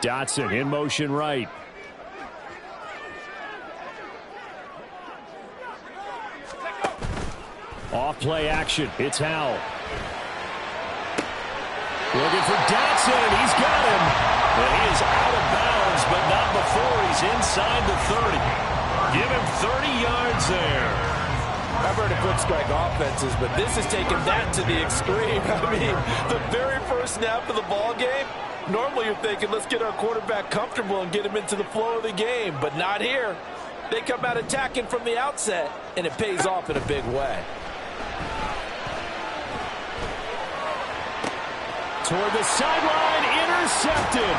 Dotson in motion right. Off play action. It's Howell. Looking for Dotson, and he's got him. And he is out of bounds, but not before he's inside the 30. Give him 30 yards there. I've heard of quick strike offenses, but this is taking that to the extreme. I mean, the very first snap of the ball game, normally you're thinking, let's get our quarterback comfortable and get him into the flow of the game, but not here. They come out attacking from the outset, and it pays off in a big way. Toward the sideline, intercepted.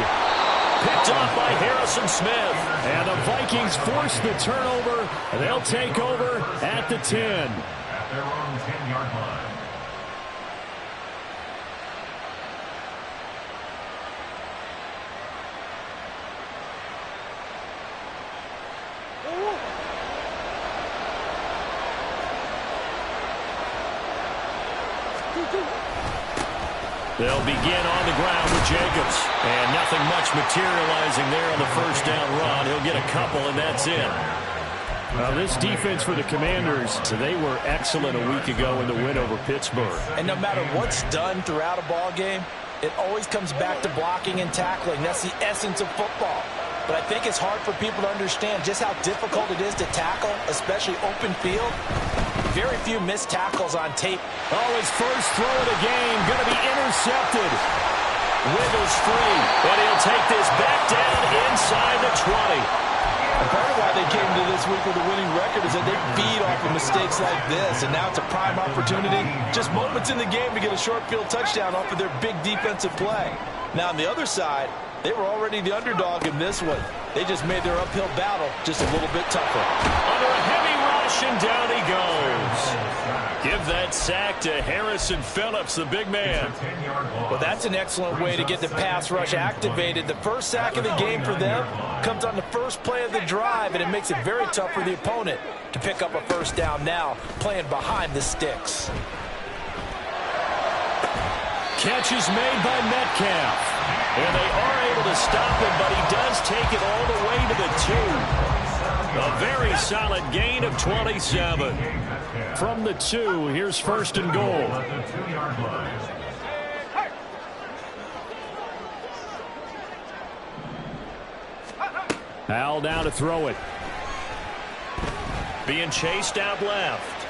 Picked off by Harrison Smith. And the Vikings force the turnover. They'll take over at the 10. At their own 10-yard line. They'll begin on the ground with Jacobs. And nothing much materializing there on the first down run. He'll get a couple, and that's it. This defense for the Commanders, they were excellent a week ago in the win over Pittsburgh. And no matter what's done throughout a ball game, it always comes back to blocking and tackling. That's the essence of football. But I think it's hard for people to understand just how difficult it is to tackle, especially open field. Very few missed tackles on tape. Oh, his first throw of the game going to be intercepted. Wiggles free, but he'll take this back down inside the 20. And part of why they came to this week with a winning record is that they feed off of mistakes like this, and now it's a prime opportunity, just moments in the game to get a short field touchdown off of their big defensive play. Now on the other side, they were already the underdog in this one. They just made their uphill battle just a little bit tougher. Under a heavy rush, and down he goes. Give that sack to Harrison Phillips, the big man. Well, that's an excellent way to get the pass rush activated. The first sack of the game for them comes on the first play of the drive, and it makes it very tough for the opponent to pick up a first down now, playing behind the sticks. Catch is made by Metcalf. And they are able to stop him, but he does take it all the way to the 2. A very solid gain of 27. From the 2, here's first and goal. Howell down to throw it. Being chased out left.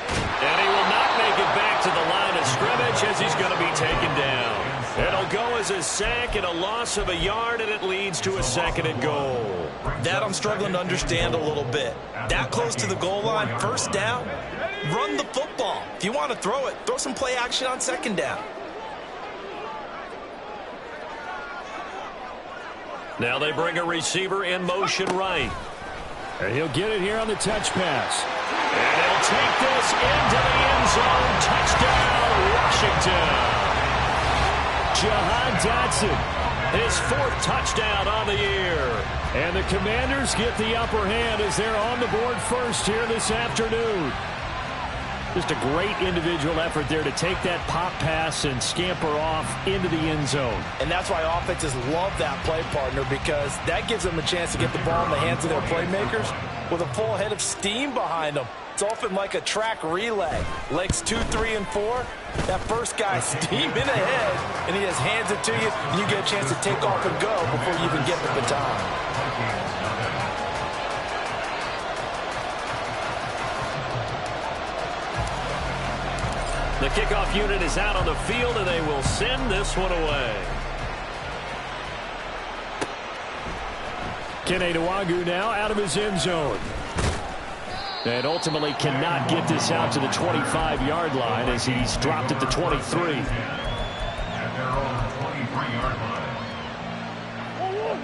And he will not make it back to the line of scrimmage as he's going to be taken down. It'll go as a sack and a loss of a yard, and it leads to a second and goal. That I'm struggling to understand a little bit. That close to the goal line, first down, run the football. If you want to throw it, throw some play action on second down. Now they bring a receiver in motion right. And he'll get it here on the touch pass. And he'll take this into the end zone. Touchdown, Washington. Jahan Dotson, his 4th touchdown on the year. And the Commanders get the upper hand as they're on the board first here this afternoon. Just a great individual effort there to take that pop pass and scamper off into the end zone. And that's why offenses love that play partner, because that gives them a chance to get the ball in the hands of their playmakers with a full head of steam behind them. It's often like a track relay. Legs 2, 3, and 4. That first guy steaming ahead, and he just hands it to you, and you get a chance to take off and go before you even get the baton. The kickoff unit is out on the field, and they will send this one away. Kene Nwangwu now out of his end zone. And ultimately cannot get this out to the 25-yard line as he's dropped at the 23.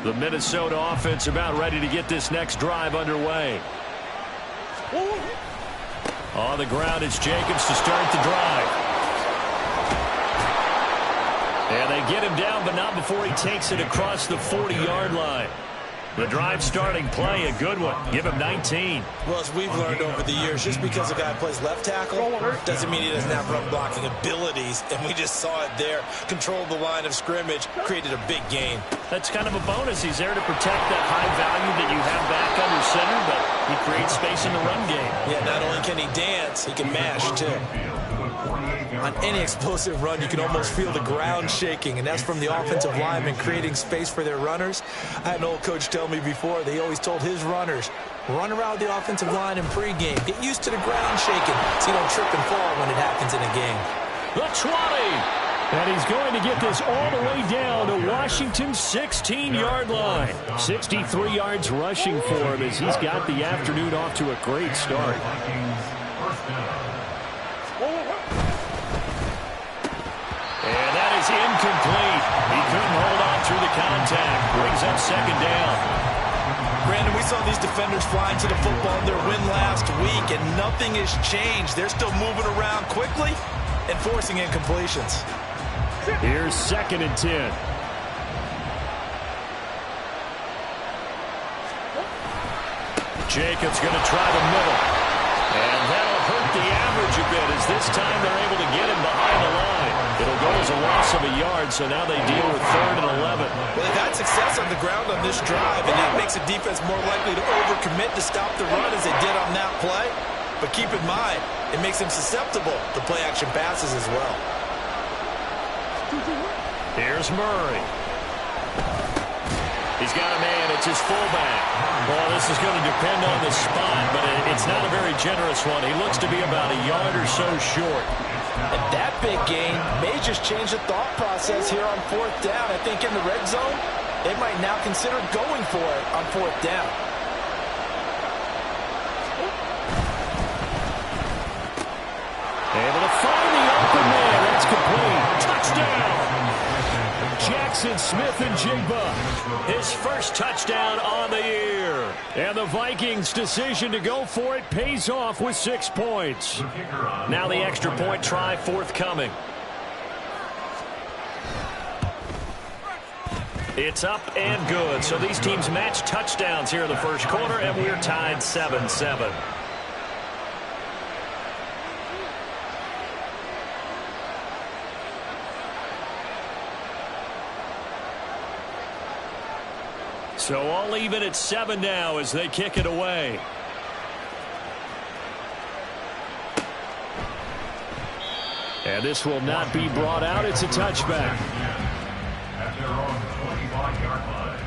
The Minnesota offense about ready to get this next drive underway. On the ground is Jacobs to start the drive. And they get him down, but not before he takes it across the 40-yard line. The drive starting play, a good one. Give him 19. Well, as we've learned over the years, just because a guy plays left tackle doesn't mean he doesn't have run blocking abilities. And we just saw it there. Controlled the line of scrimmage, created a big gain. That's kind of a bonus. He's there to protect that high value that you have back under center, but he creates space in the run game. Yeah, not only can he dance, he can mash, too. On any explosive run, you can almost feel the ground shaking, and that's from the offensive linemen creating space for their runners. I had an old coach tell me before, they always told his runners, run around the offensive line in pregame. Get used to the ground shaking so you don't trip and fall when it happens in a game. The 20. And he's going to get this all the way down to Washington's 16-yard line. 63 yards rushing for him as he's got the afternoon off to a great start. And that is incomplete. He couldn't hold on through the contact. Brings up second down. Brandon, we saw these defenders flying to the football in their win last week, and nothing has changed. They're still moving around quickly and forcing incompletions. Here's 2nd and 10. Jacobs going to try the middle. And that'll hurt the average a bit as this time they're able to get him behind the line. It'll go as a loss of a yard, so now they deal with 3rd and 11. Well, they've had success on the ground on this drive, and that makes a defense more likely to overcommit to stop the run as they did on that play. But keep in mind, it makes them susceptible to play-action passes as well. Here's Murray. He's got a man. It's his fullback. Well, this is going to depend on the spot, but it's not a very generous one. He looks to be about a yard or so short. And that big gain may just change the thought process here on 4th down. I think in the red zone, they might now consider going for it on 4th down. Able to find the open man. That's complete. Touchdown. Jackson Smith-Njigba, his first touchdown on the year. And the Vikings' decision to go for it pays off with 6 points. Now the extra point try forthcoming. It's up and good. So these teams match touchdowns here in the first quarter, and we're tied 7-7. So all even at 7 now as they kick it away. And this will not be brought out. It's a touchback. At their own 25-yard line.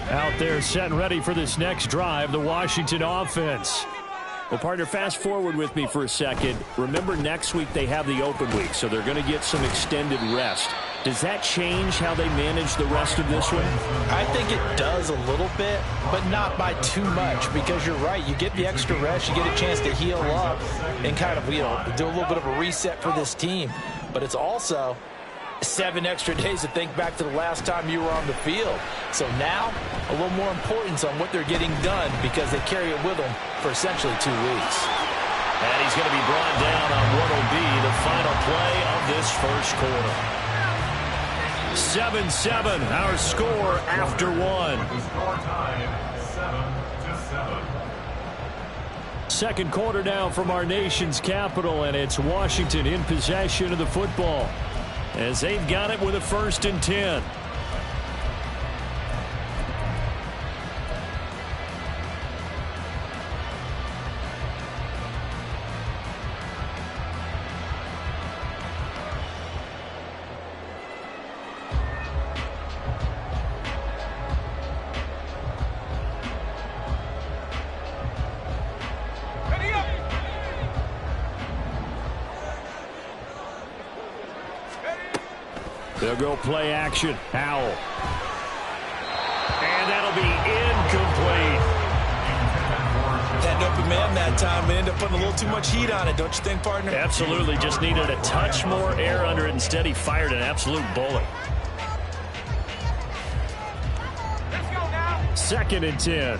Out there set and ready for this next drive, the Washington offense. Well, partner, fast forward with me for a second. Remember, next week they have the open week, so they're going to get some extended rest. Does that change how they manage the rest of this one? I think it does a little bit, but not by too much, because you're right. You get the extra rest, you get a chance to heal up and kind of, do a little bit of a reset for this team. But it's also 7 extra days to think back to the last time you were on the field. So now, a little more importance on what they're getting done because they carry it with them for essentially 2 weeks. And he's going to be brought down on what will be the final play of this first quarter. 7-7, our score after 1. The score time, 7-7. Second quarter now from our nation's capital, and it's Washington in possession of the football as they've got it with a 1st and 10. They'll go play action. Howell. And that'll be incomplete. Had an open man that time. They ended up putting a little too much heat on it, don't you think, partner? Absolutely. Just needed a touch more air under it. Instead, he fired an absolute bullet. 2nd and 10.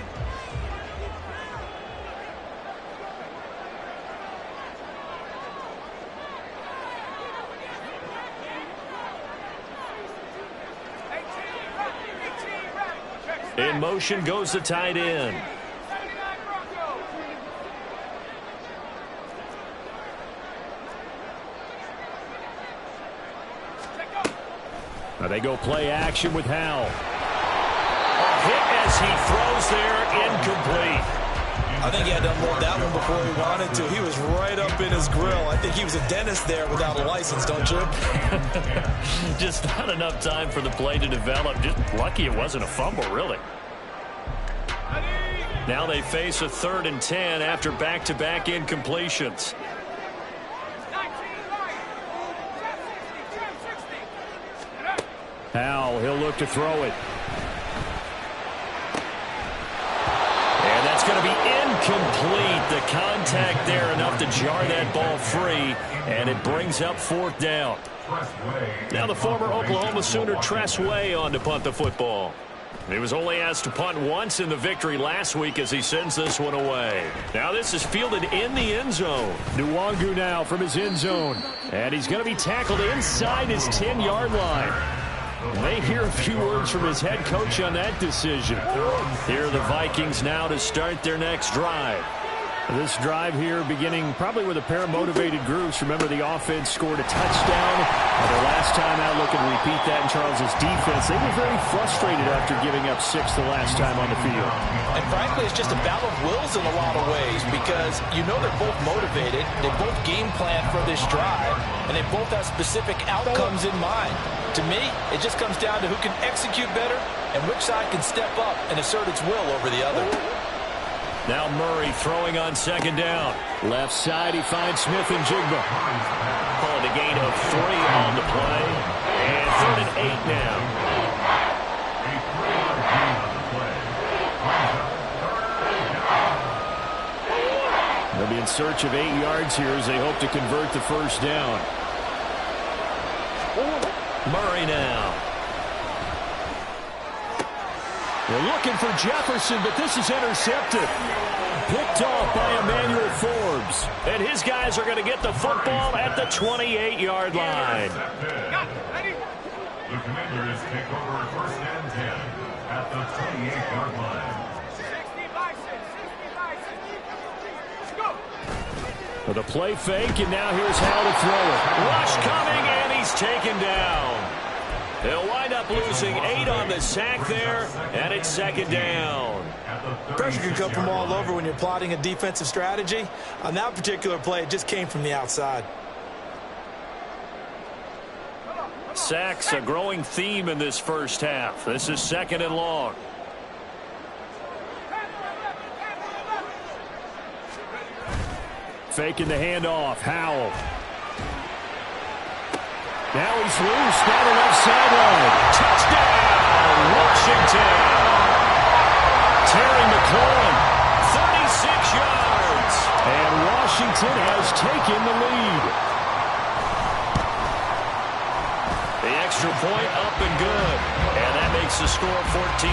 In motion goes the tight end. Now they go play action with Howell. A hit as he throws there, incomplete. I think he had to unload that one before he wanted to. He was right up in his grill. I think he was a dentist there without a license, don't you? Just not enough time for the play to develop. Just lucky it wasn't a fumble, really. Now they face a 3rd and 10 after back-to-back incompletions. Howell, he'll look to throw it. And that's going to be incomplete. The contact there enough to jar that ball free, and it brings up 4th down. Now the former Oklahoma Sooner Tress Way on to punt the football. He was only asked to punt once in the victory last week as he sends this one away. Now this is fielded in the end zone. Nwangu now from his end zone. And he's going to be tackled inside his 10-yard line. May hear a few words from his head coach on that decision. Here are the Vikings now to start their next drive. This drive here beginning probably with a pair of motivated groups. Remember, the offense scored a touchdown. Their last time out, looking to repeat that in Charles's defense. They were very frustrated after giving up 6 the last time on the field. And frankly, it's just a battle of wills in a lot of ways because you know they're both motivated. They both game plan for this drive, and they both have specific outcomes in mind. To me, it just comes down to who can execute better and which side can step up and assert its will over the other. Now Murray throwing on 2nd down. Left side, he finds Smith and Jigba. Calling a gain of 3 on the play. And 3rd and 8 now. They'll be in search of 8 yards here as they hope to convert the 1st down. Murray now. They're looking for Jefferson, but this is intercepted. Picked off by Emmanuel Forbes. And his guys are going to get the football at the 28-yard line. The Commanders take over 1st and 10 at the 28-yard line. With a play fake, and now here's how to throw it. Rush coming, and he's taken down. They'll wind up losing 8 on the sack there, and it's 2nd down. Pressure can come from all over when you're plotting a defensive strategy. On that particular play, it just came from the outside. Sacks, a growing theme in this first half. This is 2nd and long. Faking the handoff. Howell. Now he's loose down the left sideline. Touchdown, Washington. Terry McLaurin, 36 yards. And Washington has taken the lead. The extra point up and good. And that makes the score 14-7.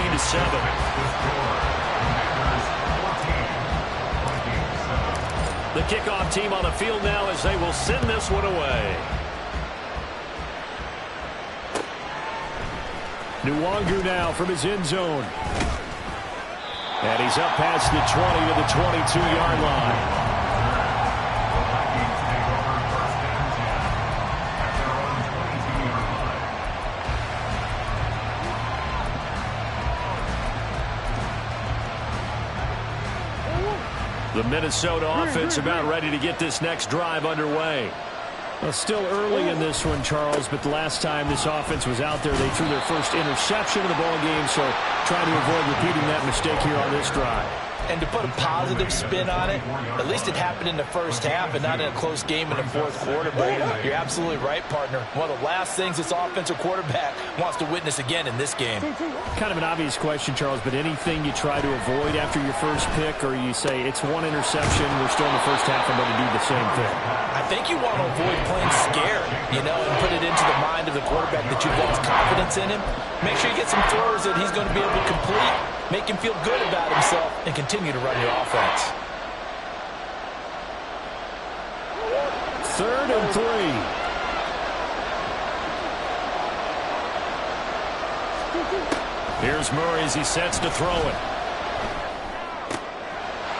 The kickoff team on the field now as they will send this one away. Nwangu now from his end zone. And he's up past the 20 to the 22-yard line. The Minnesota offense about ready to get this next drive underway. Well, still early in this one, Charles, but the last time this offense was out there, they threw their first interception of the ball game, so trying to avoid repeating that mistake here on this drive. And to put a positive spin on it, at least it happened in the first half and not in a close game in the 4th quarter. But you're absolutely right, partner. One of the last things this offensive quarterback wants to witness again in this game. Kind of an obvious question, Charles, but anything you try to avoid after your first pick, or you say it's one interception, we're still in the first half, I'm going to do the same thing? I think you want to avoid playing scared, and put it into the mind of the quarterback that you've lost confidence in him. Make sure you get some throws that he's going to be able to complete, make him feel good about himself, and continue to run your offense. 3rd and 3. Here's Murray as he sets to throw it.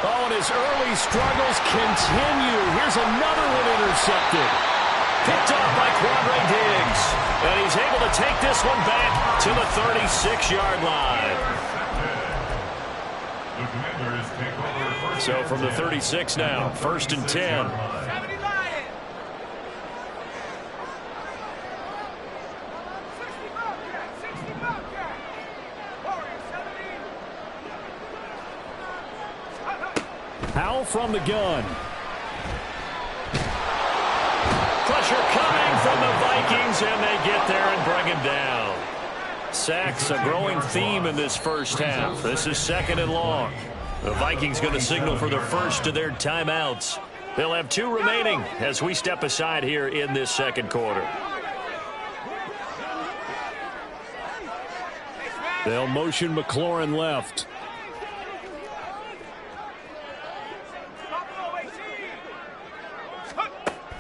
Oh, and his early struggles continue. Here's another one intercepted. Picked up by Quadre Diggs. And he's able to take this one back to the 36-yard line. So from the 36 now, 1st and 10. Powell from the gun. Pressure coming from the Vikings, and they get there and bring him down. Sacks, a growing theme in this first half. This is 2nd and long. The Vikings going to signal for the first of their timeouts. They'll have 2 remaining as we step aside here in this 2nd quarter. They'll motion McLaurin left.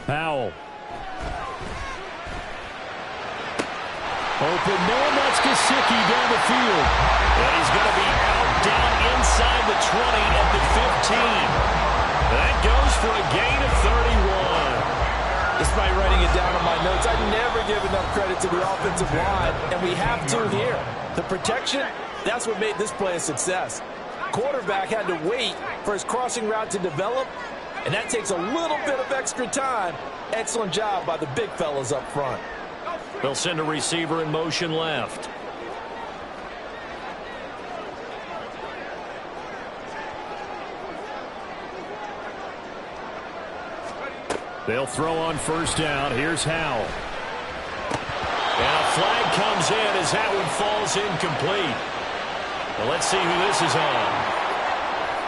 Powell. Open man, that's Gesicki down the field. And he's going to be out down inside the 20 at the 15. That goes for a gain of 31. Despite writing it down on my notes, I never give enough credit to the offensive line, and we have to here. The protection, that's what made this play a success. Quarterback had to wait for his crossing route to develop, and that takes a little bit of extra time. Excellent job by the big fellas up front. They'll send a receiver in motion left. They'll throw on 1st down. Here's Howell. And a flag comes in as that one falls incomplete. Well, let's see who this is on.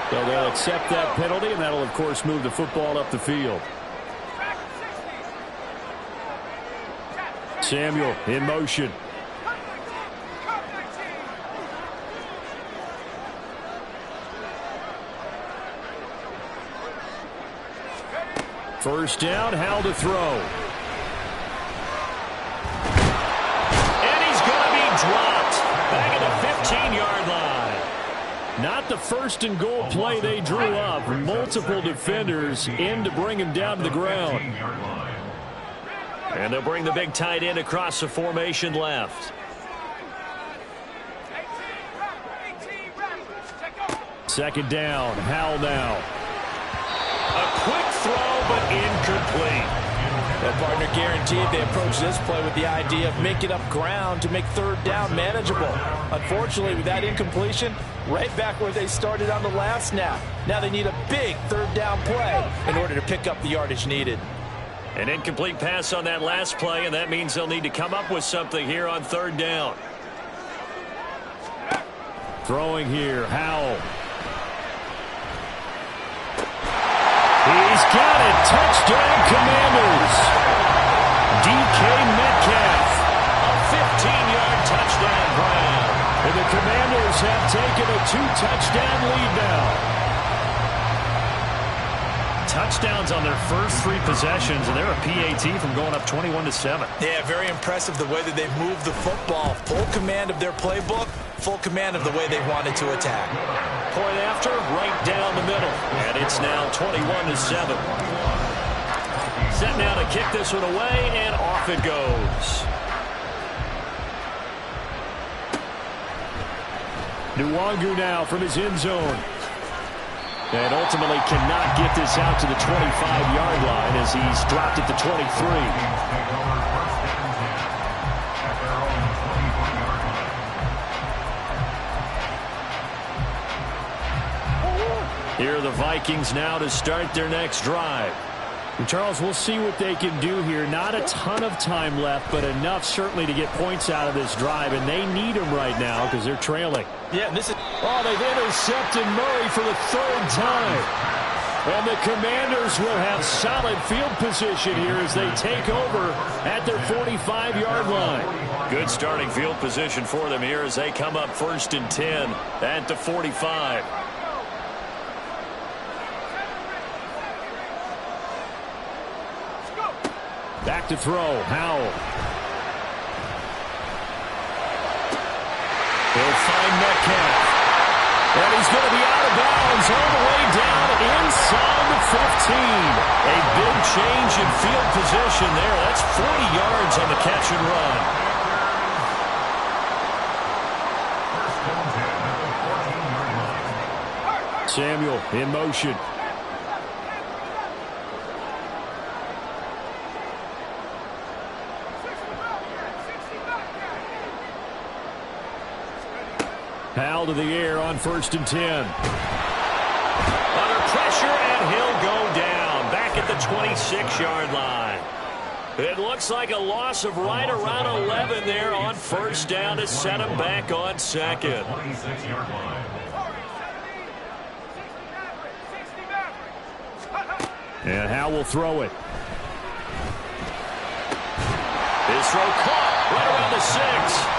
So they'll accept that penalty, and that'll, of course, move the football up the field. Samuel in motion. First down, Howell to throw. And he's going to be dropped back at the 15-yard line. Not the 1st and goal play they drew up. Multiple defenders in to bring him down to the ground. And they'll bring the big tight end across the formation left. Second down, Howell now. A quick throw, but incomplete. That partner guaranteed they approach this play with the idea of making up ground to make 3rd down manageable. Unfortunately, with that incompletion, right back where they started on the last snap. Now they need a big 3rd down play in order to pick up the yardage needed. An incomplete pass on that last play, and that means they'll need to come up with something here on 3rd down. Throwing here, Howell. He's got it. Touchdown, Commanders. DK Metcalf. A 15-yard touchdown grab. And the Commanders have taken a 2-touchdown lead now. Touchdowns on their first 3 possessions, and they're a PAT from going up 21-7. Yeah, very impressive the way that they've moved the football. Full command of their playbook, full command of the way they wanted to attack. Point after, right down the middle, and it's now 21-7. Set now to kick this one away, and off it goes. Nwangu now from his end zone. And ultimately cannot get this out to the 25-yard line as he's dropped at the 23. Here are the Vikings now to start their next drive. And Charles, we'll see what they can do here. Not a ton of time left, but enough certainly to get points out of this drive, and they need them right now because they're trailing. Yeah, and this is... Oh, they've intercepted Murray for the 3rd time. And the Commanders will have solid field position here as they take over at their 45-yard line. Good starting field position for them here as they come up 1st and 10 at the 45. Back to throw, Howell. He'll find Metcalf. And he's going to be out of bounds all the way down inside the 15. A big change in field position there. That's 40 yards on the catch and run. Samuel in motion. Howell to the air on 1st and 10. Under pressure, and he'll go down. Back at the 26-yard line. It looks like a loss of right around 11 there on 1st down to set him back on 2nd. And Howell will throw it. His throw caught right around the 6.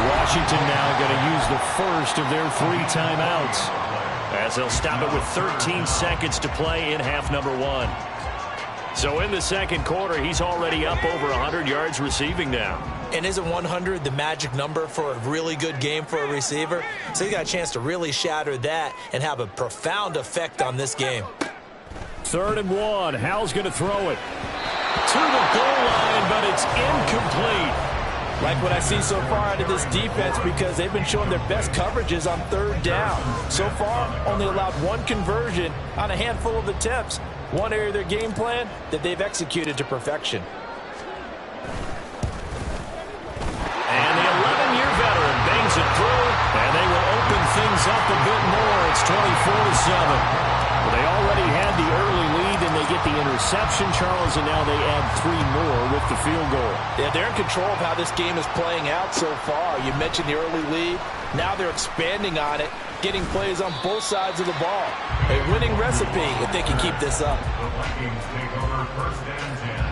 Washington now going to use the first of their 3 timeouts, as they'll stop it with 13 seconds to play in half number 1. So in the second quarter, he's already up over 100 yards receiving now. And isn't 100 the magic number for a really good game for a receiver? So he got a chance to really shatter that and have a profound effect on this game. 3rd and 1. Howell's going to throw it to the goal line, but it's incomplete. Like what I see so far out of this defense, because they've been showing their best coverages on 3rd down. So far, only allowed 1 conversion on a handful of attempts. One area of their game plan that they've executed to perfection. And the 11-year veteran bangs it through, and they will open things up a bit more. It's 24-7. Well, they already had the early lead, and they get the interception, Charles, and now they add 3 more with the field goal. Yeah, they're in control of how this game is playing out so far. You mentioned the early lead. Now they're expanding on it, getting plays on both sides of the ball. A winning recipe if they can keep this up. The Vikings take over 1st and 10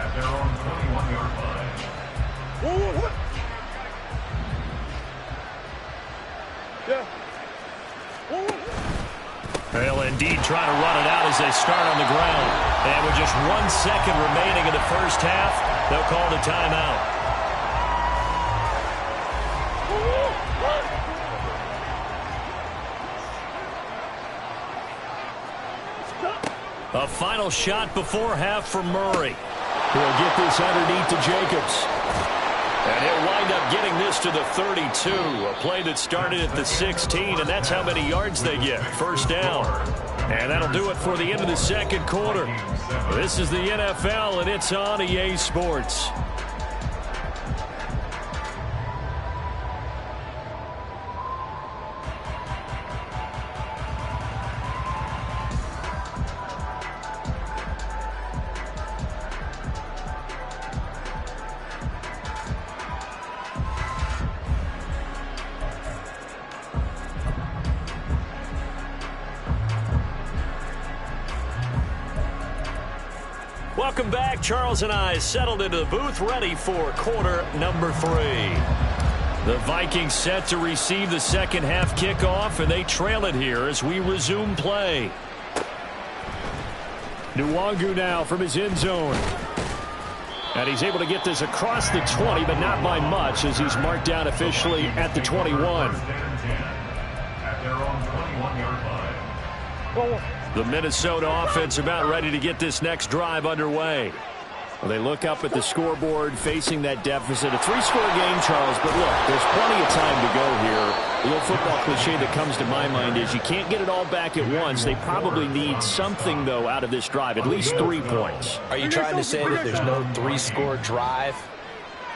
at their own 21-yard line. They'll indeed try to run it out as they start on the ground. And with just 1 second remaining in the first half, they'll call the timeout. A final shot before half for Murray. He'll get this underneath to Jacobs. And he'll wind up getting this to the 32. A play that started at the 16, and that's how many yards they get. 1st down. And that'll do it for the end of the second quarter. This is the NFL, and it's on EA Sports. Welcome back. Charles and I settled into the booth, ready for quarter number 3. The Vikings set to receive the second half kickoff, and they trail it here as we resume play. Nwangu now from his end zone. And he's able to get this across the 20, but not by much, as he's marked down officially at the 21. At their own 21-yard line. The Minnesota offense about ready to get this next drive underway. Well, they look up at the scoreboard facing that deficit. A 3-score game, Charles, but look, there's plenty of time to go here. The little football cliche that comes to my mind is you can't get it all back at once. They probably need something, though, out of this drive, at least 3 points. Are you trying to say that there's no 3-score drive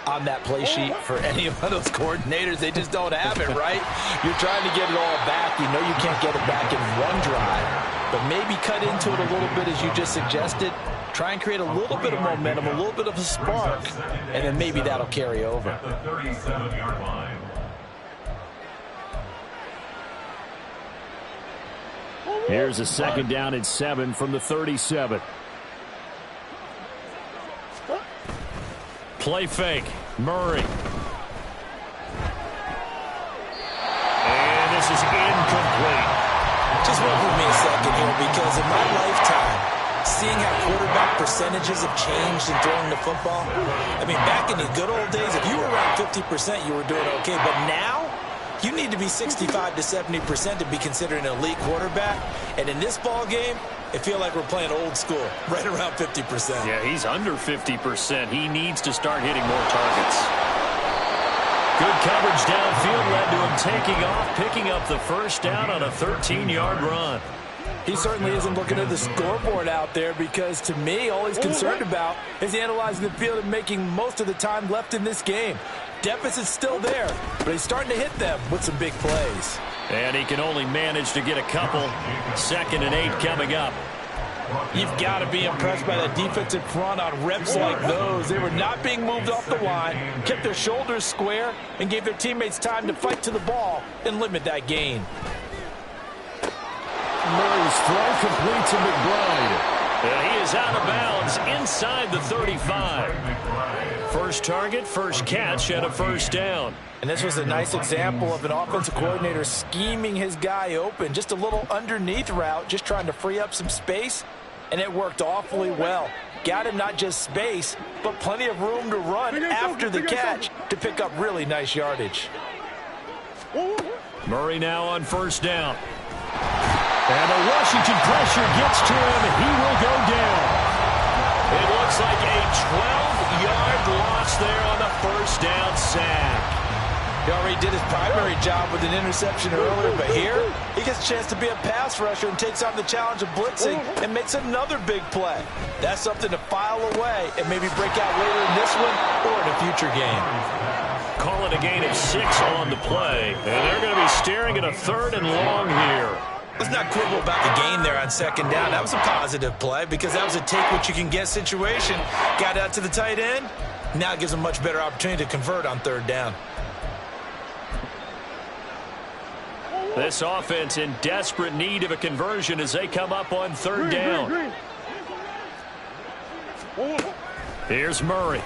on that play sheet for any of those coordinators? They just don't have it, right? You're trying to get it all back. You know you can't get it back in one drive, but maybe cut into it a little bit as you just suggested. Try and create a little bit of momentum, a little bit of a spark, and then maybe that'll carry over. At the 37-yard line. Here's a 2nd down and 7 from the 37. Play fake. Murray. And this is incomplete. Just work with me a second here, because in my lifetime, seeing how quarterback percentages have changed in throwing the football. I mean, back in the good old days, if you were around 50%, you were doing okay. But now, You need to be 65 to 70% to be considered an elite quarterback. And in this ball game, it feels like we're playing old school, right around 50%. Yeah, he's under 50%. He needs to start hitting more targets. Good coverage downfield led to him taking off, picking up the first down on a 13-yard run. He certainly isn't looking at the scoreboard out there because, to me, all he's concerned about is analyzing the field and making most of the time left in this game. Deficit's still there, but he's starting to hit them with some big plays. And he can only manage to get a couple. 2nd and 8 coming up. You've got to be impressed by the defensive front on reps like those. They were not being moved off the line, kept their shoulders square, and gave their teammates time to fight to the ball and limit that gain. Murray's throw complete to McBride. And he is out of bounds inside the 35. First target, first catch, and a first down. And this was a nice example of an offensive coordinator scheming his guy open. Just a little underneath route, just trying to free up some space, and it worked awfully well. Got him not just space, but plenty of room to run after the catch to pick up really nice yardage. Murray now on first down. And the Washington pressure gets to him. He will go down. It looks like a 12-yard loss there on the first down sack. He already did his primary job with an interception earlier, but here he gets a chance to be a pass rusher and takes on the challenge of blitzing and makes another big play. That's something to file away and maybe break out later in this one or in a future game. Call it a gain of 6 on the play. And they're going to be staring at a 3rd and long here. Let's not quibble about the gain there on 2nd down. That was a positive play because that was a take-what-you-can-get situation. Got out to the tight end. Now it gives them a much better opportunity to convert on 3rd down. This offense in desperate need of a conversion as they come up on 3rd down. Here's Murray.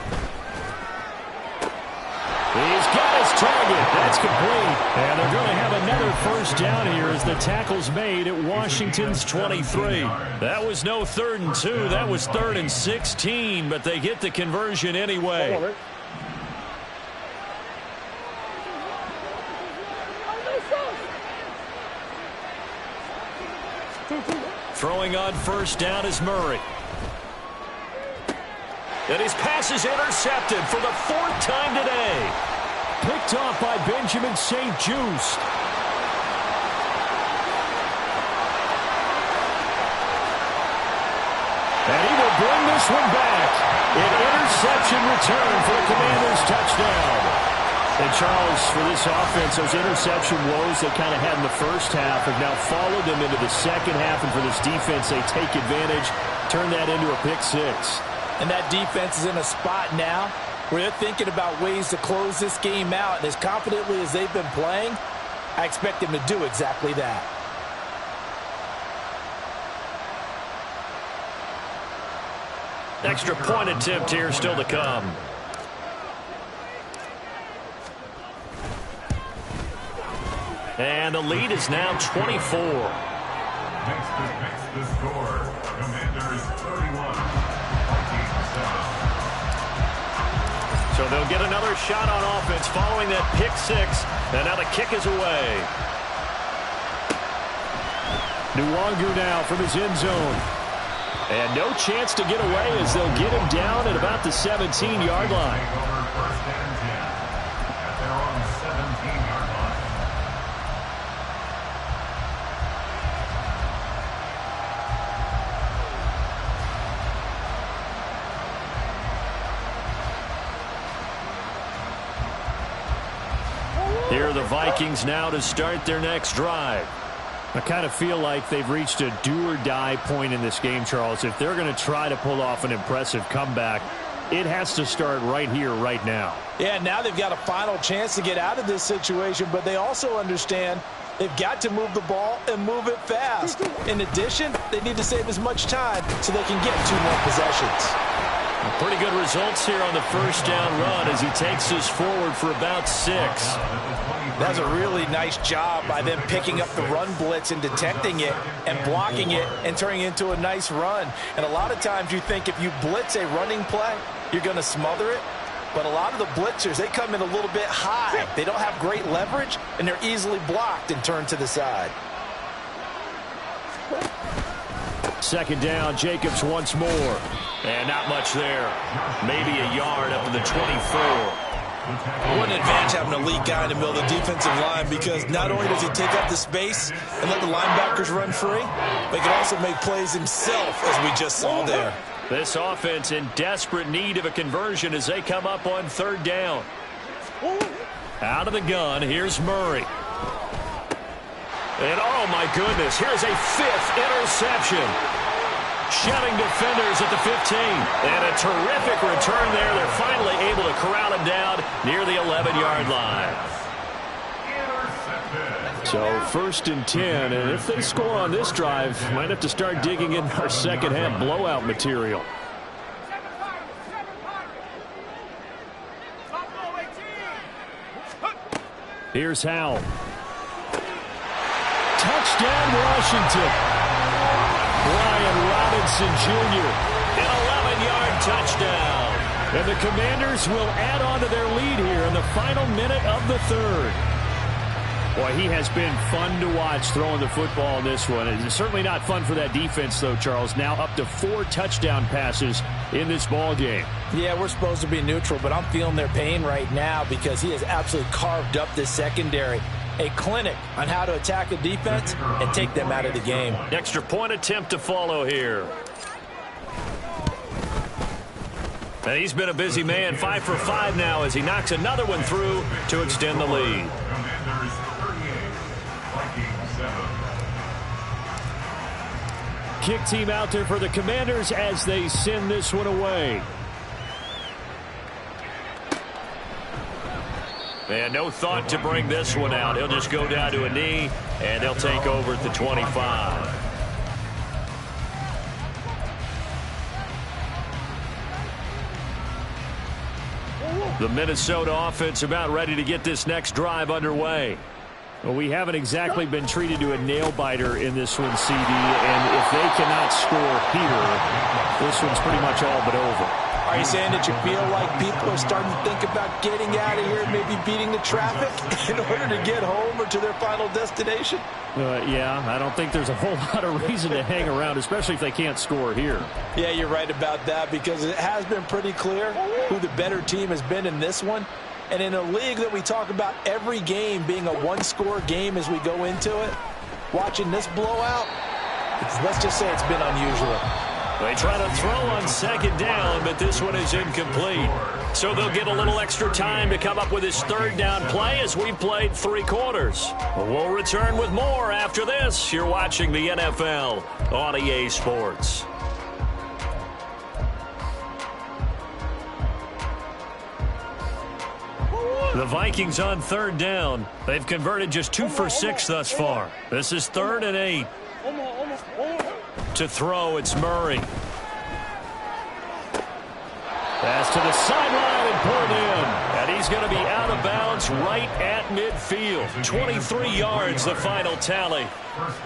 He's got his target. That's complete. And they're going to have another first down here as the tackle's made at Washington's 23. That was no 3rd and 2. That was 3rd and 16, but they get the conversion anyway. Throwing on first down is Murray. And his pass is intercepted for the 4th time today. Picked off by Benjamin St. Just. And he will bring this one back. An interception return for the Commanders' touchdown. And Charles, for this offense, those interception woes they kind of had in the first half have now followed them into the second half. And for this defense, they take advantage, turn that into a pick 6. And that defense is in a spot now where they're thinking about ways to close this game out. And as confidently as they've been playing, I expect them to do exactly that. Extra point attempt here still to come. And the lead is now 24. Next the score. Commanders 31. So they'll get another shot on offense following that pick 6. And now the kick is away. Nwangu now from his end zone. And no chance to get away as they'll get him down at about the 17-yard line. First and 10 at their own 17-yard line. Here are the Vikings now to start their next drive. I kind of feel like they've reached a do-or-die point in this game, Charles. If they're going to try to pull off an impressive comeback, it has to start right here, right now. Yeah, now they've got a final chance to get out of this situation, but they also understand they've got to move the ball and move it fast. In addition, they need to save as much time so they can get 2 more possessions. Pretty good results here on the first down run as he takes us forward for about 6. That's a really nice job by them picking up the run blitz and detecting it and blocking it and turning it into a nice run. And a lot of times you think if you blitz a running play, you're going to smother it. But a lot of the blitzers, they come in a little bit high. They don't have great leverage, and they're easily blocked and turned to the side. Second down, Jacobs once more. And not much there. Maybe a yard up to the 24. What an advantage having an elite guy in the middle of the defensive line, because not only does he take up the space and let the linebackers run free, but he can also make plays himself, as we just saw there. This offense in desperate need of a conversion as they come up on third down. Out of the gun, here's Murray. And oh my goodness, here's a fifth interception. Shoving defenders at the 15. And a terrific return there. They're finally able to corral him down near the 11-yard line. So first and 10, and if they score on this drive, might have to start digging in our second half blowout material. Here's Howell. Touchdown, Washington. Brian Robinson Jr. An 11-yard touchdown. And the Commanders will add on to their lead here in the final minute of the third. Boy, he has been fun to watch throwing the football in this one. It's certainly not fun for that defense, though, Charles. Now up to 4 touchdown passes in this ball game. Yeah, we're supposed to be neutral, but I'm feeling their pain right now because he has absolutely carved up this secondary. A clinic on how to attack a defense and take them out of the game. Extra point attempt to follow here. And he's been a busy man, 5 for 5 now as he knocks another one through to extend the lead. Kick team out there for the Commanders as they send this one away. And no thought to bring this one out. He'll just go down to a knee, and they'll take over at the 25. The Minnesota offense about ready to get this next drive underway. Well, we haven't exactly been treated to a nail-biter in this one, CD, and if they cannot score here, this one's pretty much all but over. Are you saying that you feel like people are starting to think about getting out of here and maybe beating the traffic in order to get home or to their final destination? Yeah, I don't think there's a whole lot of reason to hang around, especially if they can't score here. Yeah, you're right about that because it has been pretty clear who the better team has been in this one. And in a league that we talk about every game being a one-score game as we go into it, watching this blowout, let's just say it's been unusual. They try to throw on second down, but this one is incomplete. So they'll get a little extra time to come up with his third down play as we played 3 quarters. We'll return with more after this. You're watching the NFL on EA Sports. The Vikings on third down. They've converted just 2 for 6 thus far. This is 3rd and 8. To throw, it's Murray. Pass to the sideline and pulled in. And he's going to be out of bounds right at midfield. 23 yards, the final tally.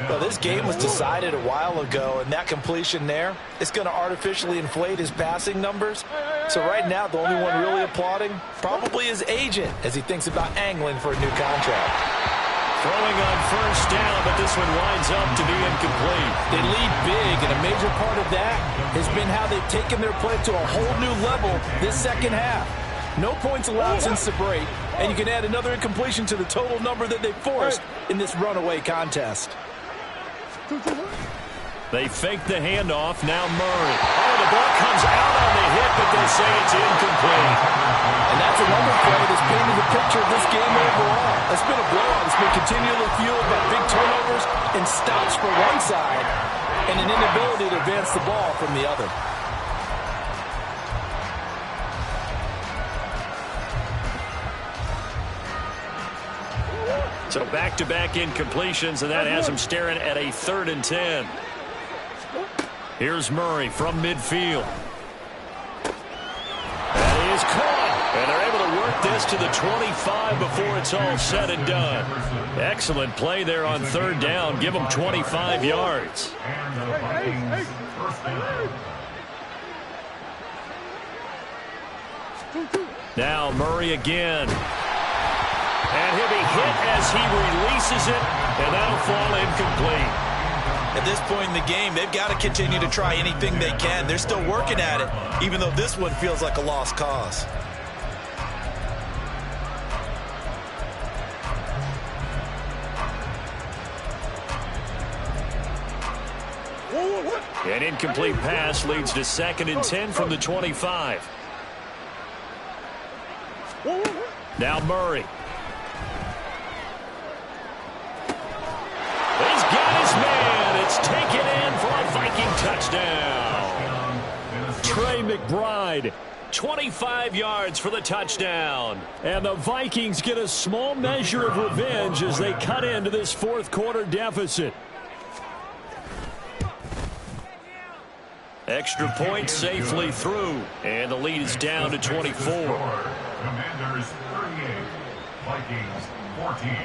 Well, this game was decided a while ago, and that completion there is going to artificially inflate his passing numbers. So right now, the only one really applauding probably his agent as he thinks about angling for a new contract. Throwing on first down, but this one winds up to be incomplete. They lead big, and a major part of that has been how they've taken their play to a whole new level this second half. No points allowed since the break, and you can add another incompletion to the total number that they forced in this runaway contest. They fake the handoff. Now Murray. Oh, the ball comes out on the hit, but they say it's incomplete. And that's another play that's painted the picture of this game overall. It's been a blowout. It's been continually fueled by big turnovers and stops for one side and an inability to advance the ball from the other. So back-to-back incompletions, and that has them staring at a 3rd and 10. Here's Murray from midfield. And he is caught. And they're able to work this to the 25 before it's all said and done. Excellent play there on third down. Give them 25 yards. Now Murray again. And he'll be hit as he releases it, and that'll fall incomplete. At this point in the game, they've got to continue to try anything they can. They're still working at it, even though this one feels like a lost cause. An incomplete pass leads to 2nd and 10 from the 25. Now Murray. He's got his man. It's taken in for a Viking touchdown. Trey McBride, 25 yards for the touchdown. And the Vikings get a small measure of revenge as they cut into this fourth quarter deficit. Extra point safely through, and the lead is down to 24. Commanders 38, Vikings 14.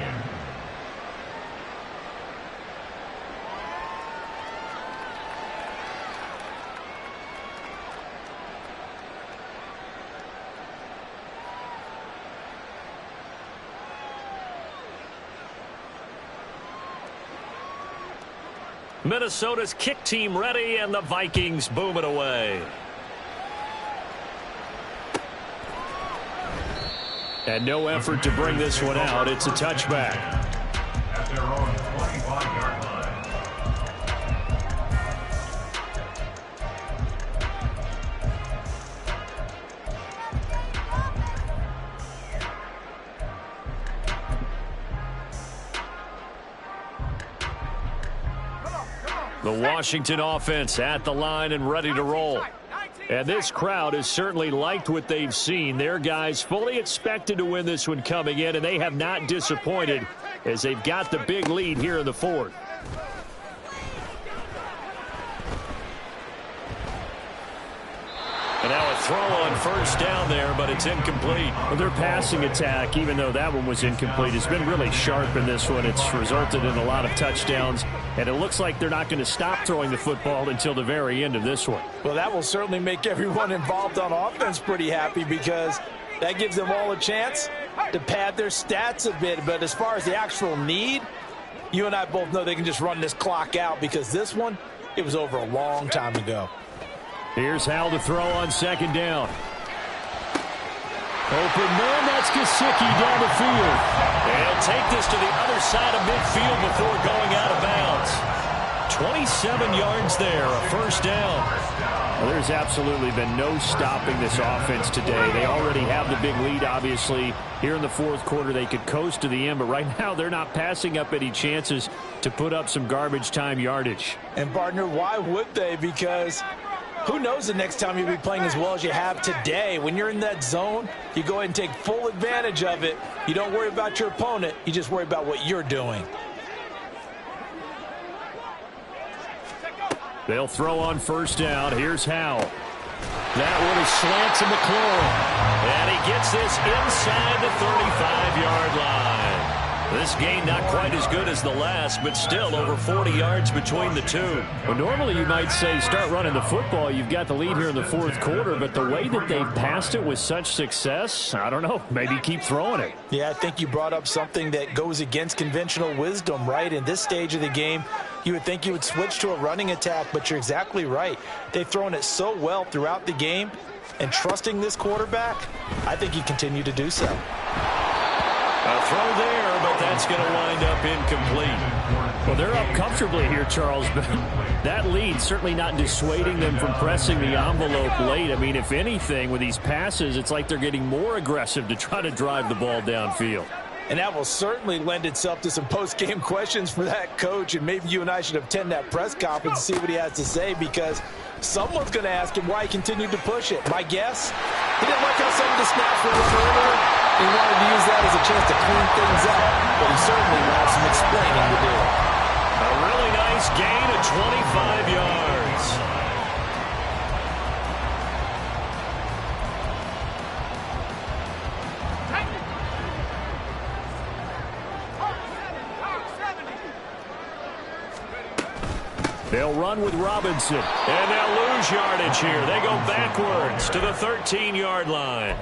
Minnesota's kick team ready, and the Vikings boom it away. And no effort to bring this one out. It's a touchback. At their own 25-yard line. The Washington offense at the line and ready to roll. And this crowd has certainly liked what they've seen. Their guys fully expected to win this one coming in, and they have not disappointed as they've got the big lead here in the fourth. And now a throw on first down there, but it's incomplete. Well, their passing attack, even though that one was incomplete, has been really sharp in this one. It's resulted in a lot of touchdowns, and it looks like they're not going to stop throwing the football until the very end of this one. Well, that will certainly make everyone involved on offense pretty happy because that gives them all a chance to pad their stats a bit. But as far as the actual need, you and I both know they can just run this clock out because this one, it was over a long time ago. Here's Howell to throw on second down. Open man, that's Gesicki down the field. And take this to the other side of midfield before going out of bounds. 27 yards there, a first down. Well, there's absolutely been no stopping this offense today. They already have the big lead, obviously. Here in the fourth quarter, they could coast to the end, but right now they're not passing up any chances to put up some garbage time yardage. And, partner, why would they? Because who knows the next time you'll be playing as well as you have today. When you're in that zone, you go ahead and take full advantage of it. You don't worry about your opponent. You just worry about what you're doing. They'll throw on first down. Here's Howell. That one is slant to McLaurin. And he gets this inside the 35-yard line. This game not quite as good as the last, but still over 40 yards between the two. Well, normally you might say start running the football. You've got the lead here in the fourth quarter, but the way that they've passed it with such success, I don't know, maybe keep throwing it. Yeah, I think you brought up something that goes against conventional wisdom, right? In this stage of the game, you would think you would switch to a running attack, but you're exactly right. They've thrown it so well throughout the game, and trusting this quarterback, I think you continue to do so. A throw there, but that's going to wind up incomplete. Well, they're up comfortably here, Charles, but that lead certainly not dissuading them from pressing the envelope late. I mean, if anything, with these passes, it's like they're getting more aggressive to try to drive the ball downfield. And that will certainly lend itself to some post-game questions for that coach, and maybe you and I should attend that press conference and see what he has to say, because someone's going to ask him why he continued to push it. My guess, he didn't like how some of the snaps were earlier. He wanted to use that as a chance to clean things up, but he certainly will have some explaining to do. A really nice gain of 25 yards. They'll run with Robinson, and they'll lose yardage here. They go backwards to the 13-yard line.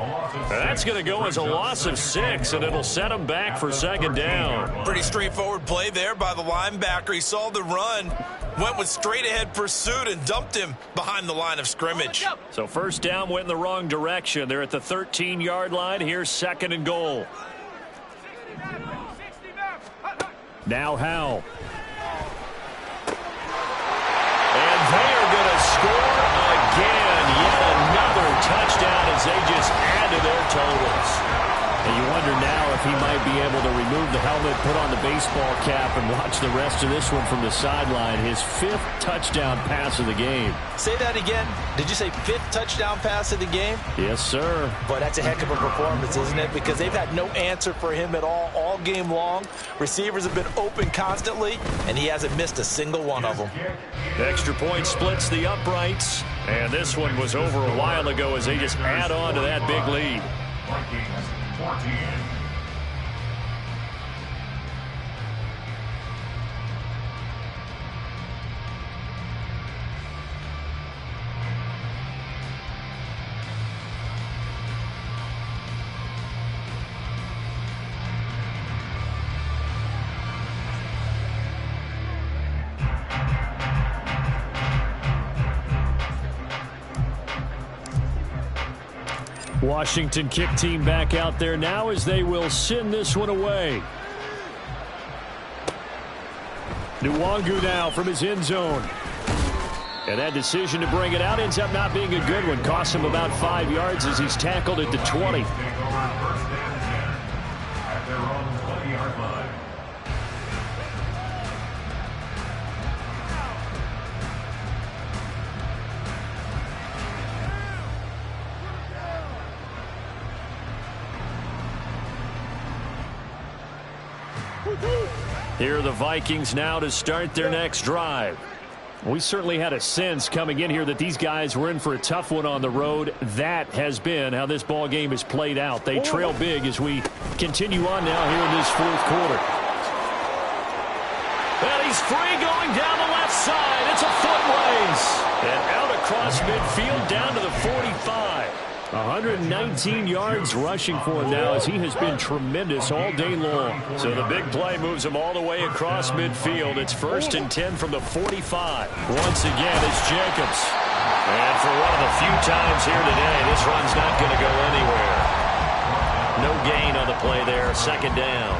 That's going to go as a loss of 6, and it'll set them back for second down. Pretty straightforward play there by the linebacker. He saw the run, went with straight-ahead pursuit, and dumped him behind the line of scrimmage. So first down went in the wrong direction. They're at the 13-yard line. Here's second and goal. Now Howell. And they are going to score again. Yet another touchdown as they just add to their totals. And you wonder now if he might be able to remove the helmet, put on the baseball cap, and watch the rest of this one from the sideline. His 5th touchdown pass of the game. Say that again. Did you say 5th touchdown pass of the game? Yes, sir. Boy, that's a heck of a performance, isn't it? Because they've had no answer for him at all game long. Receivers have been open constantly, and he hasn't missed a single one of them. Extra point splits the uprights, and this one was over a while ago as they just add on to that big lead. Vikings 14. Washington kick team back out there now as they will send this one away. Nwangu now from his end zone. And that decision to bring it out ends up not being a good one. Costs him about 5 yards as he's tackled at the 20. Take over first and 10 at their own 20-yard line. Here are the Vikings now to start their next drive. We certainly had a sense coming in here that these guys were in for a tough one on the road. That has been how this ball game has played out. They trail big as we continue on now here in this 4th quarter. And he's free going down the left side. It's a foot race. And out across midfield down to the 45. 119 yards rushing for him now as he has been tremendous all day long. So the big play moves him all the way across midfield. It's 1st and 10 from the 45. Once again, it's Jacobs. And for one of the few times here today, this run's not going to go anywhere. No gain on the play there. Second down.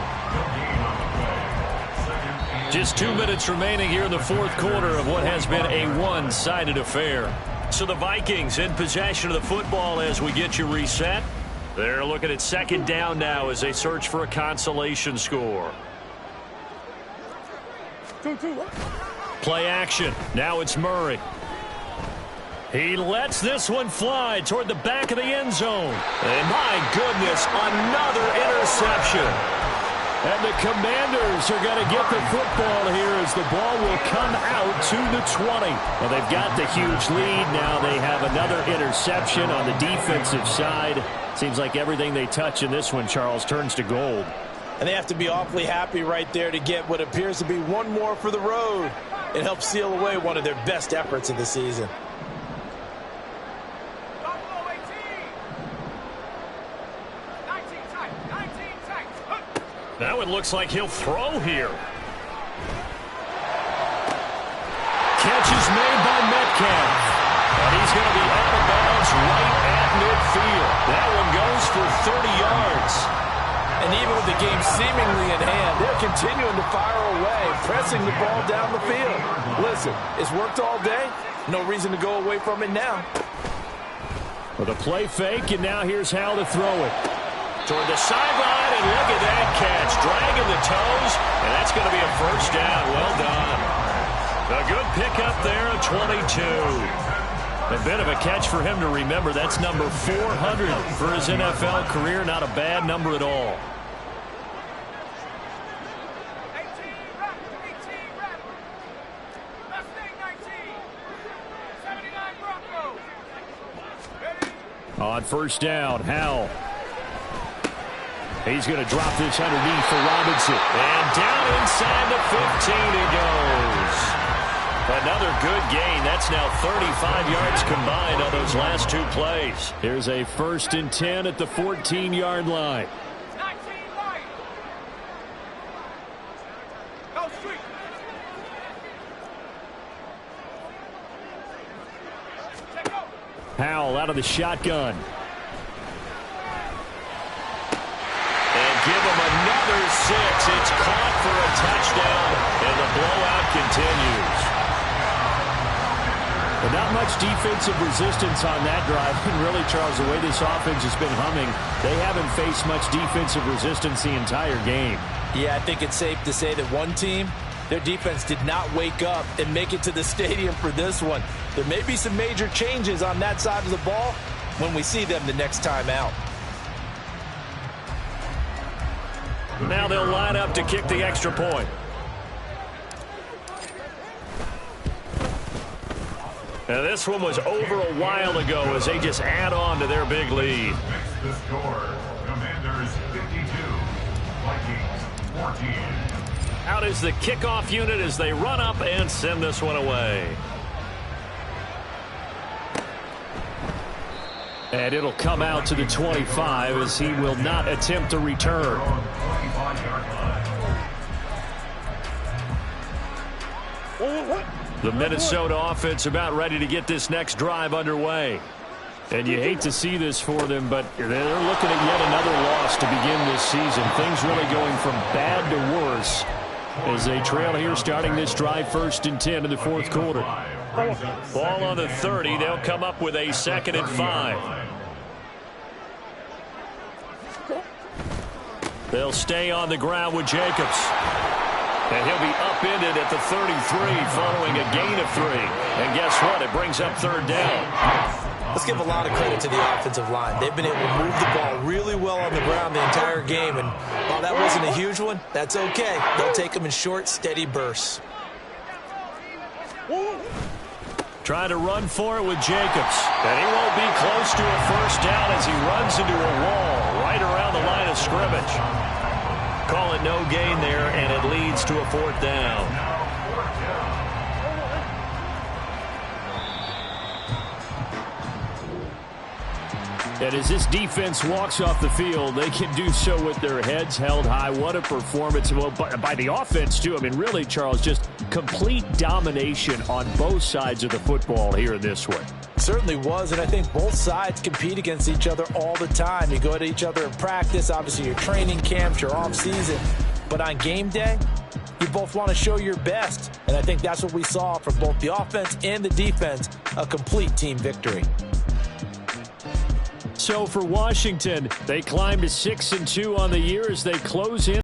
Just 2 minutes remaining here in the 4th quarter of what has been a one-sided affair. So the Vikings in possession of the football as we get you reset. They're looking at second down now as they search for a consolation score. Play action. Now it's Murray. He lets this one fly toward the back of the end zone. And my goodness, another interception. And the Commanders are going to get the football here as the ball will come out to the 20. Well, they've got the huge lead. Now they have another interception on the defensive side. Seems like everything they touch in this one, Charles, turns to gold. And they have to be awfully happy right there to get what appears to be one more for the road. It helps seal away one of their best efforts of the season. Now it looks like he'll throw here. Catch is made by Metcalf. And he's going to be out of bounds right at midfield. That one goes for 30 yards. And even with the game seemingly in hand, they're continuing to fire away, pressing the ball down the field. Listen, it's worked all day. No reason to go away from it now. With a play fake, and now here's how to throw it. Toward the sideline, and look at that catch. Dragging the toes, and that's going to be a first down. Well done. A good pickup there, a 22. A bit of a catch for him to remember. That's number 400 for his NFL career. Not a bad number at all. On first down, Howell. He's going to drop this underneath for Robinson. And down inside the 15 he goes. Another good gain. That's now 35 yards combined on those last two plays. Here's a 1st and 10 at the 14-yard line. Howell out of the shotgun. And give him another 6. It's caught for a touchdown, and the blowout continues. But not much defensive resistance on that drive. And really, Charles, the way this offense has been humming, they haven't faced much defensive resistance the entire game. Yeah, I think it's safe to say that one team, their defense did not wake up and make it to the stadium for this one. There may be some major changes on that side of the ball when we see them the next time out. Now they'll line up to kick the extra point. And this one was over a while ago as they just add on to their big lead. The score, Commanders 52, Vikings 14. Out is the kickoff unit as they run up and send this one away. And it'll come out to the 25 as he will not attempt to return. The Minnesota offense about ready to get this next drive underway. And you hate to see this for them, but they're looking at yet another loss to begin this season. Things really going from bad to worse as they trail here starting this drive 1st and 10 in the 4th quarter. Ball on the 30. They'll come up with a 2nd and 5. They'll stay on the ground with Jacobs. And he'll be upended at the 33 following a gain of 3. And guess what? It brings up 3rd down. Let's give a lot of credit to the offensive line. They've been able to move the ball really well on the ground the entire game. And while that wasn't a huge one, that's okay. They'll take them in short, steady bursts. Trying to run for it with Jacobs. And he won't be close to a 1st down as he runs into a wall right around the line of scrimmage. Call it no gain there, and it leads to a 4th down. And as this defense walks off the field, they can do so with their heads held high. What a performance by the offense, too. I mean, really, Charles, just complete domination on both sides of the football here in this one. Certainly was, and I think both sides compete against each other all the time. You go at each other in practice, obviously your training camps, your off-season. But on game day, you both want to show your best. And I think that's what we saw from both the offense and the defense, a complete team victory. So for Washington, they climb to 6-2 on the year as they close in